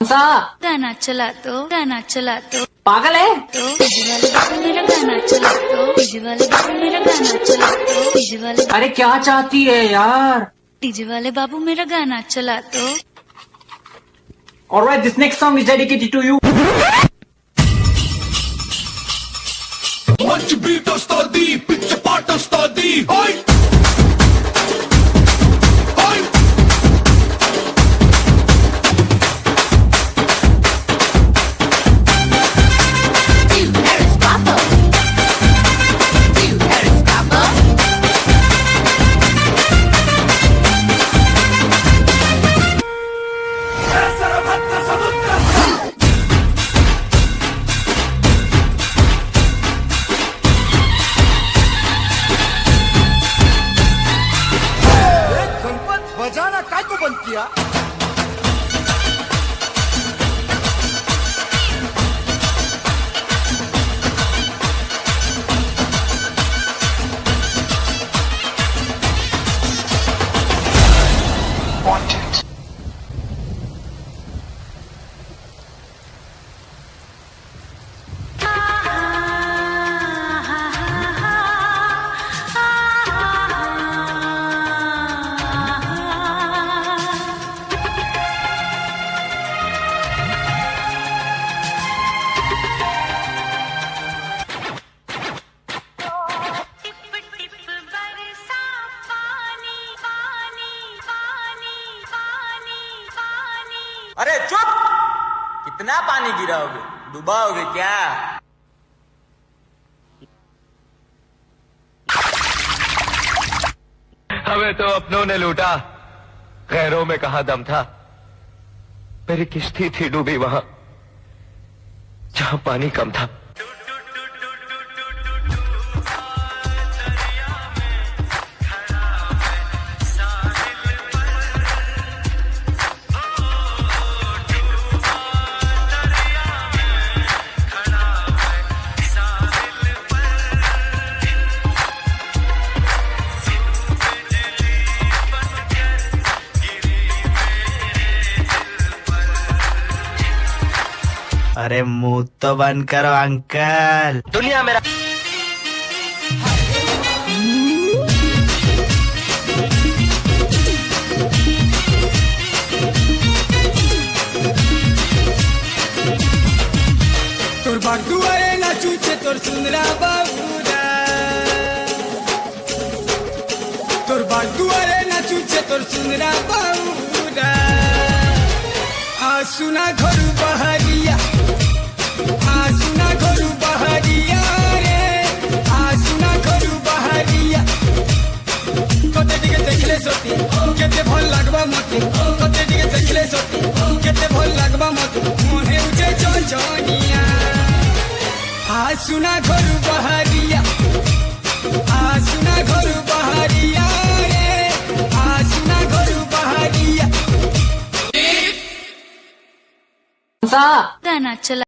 सा गाना चला तो पागल है। डीजे वाले बाबू मेरा गाना चला तो डीजे वाले बाबू मेरा गाना चला तो डीजे वाले अरे क्या चाहती है यार। डीजे वाले बाबू मेरा गाना चला तो Alright, this next song is dedicated to you. మంచి బీట్ వస్తుంది పిచ్చ పాట వస్తుంది ఓయ్ ఓయ్ సరభద్ర సముద్ర गणपत बजाना काय को बंद किया अरे चुप! कितना पानी गिराओगे? डुबाओगे क्या? हमें तो अपनों ने लूटा, गैरों में कहा दम था। मेरी किश्ती थी डूबी वहां जहां पानी कम था। अरे मुंह तो बंद करो अंकल। दुनिया मेरा तोर बागुआरे नाचूचे तोर सुंदरा बाबूरा तोर बागुआरे नाचूचे तोर सुंदरा बाबूरा आसुना घर बहरिया आसुना घर बहरिया रे आसुना घर बहरिया कते दिके देखले सती केते भल लागबा मते कते दिके देखले सती केते भल लागबा मते मोहे उजे चंचनिया आसुना घर बहरिया आसुना घर बहरिया रे आसुना घर बहरिया सा गाना चला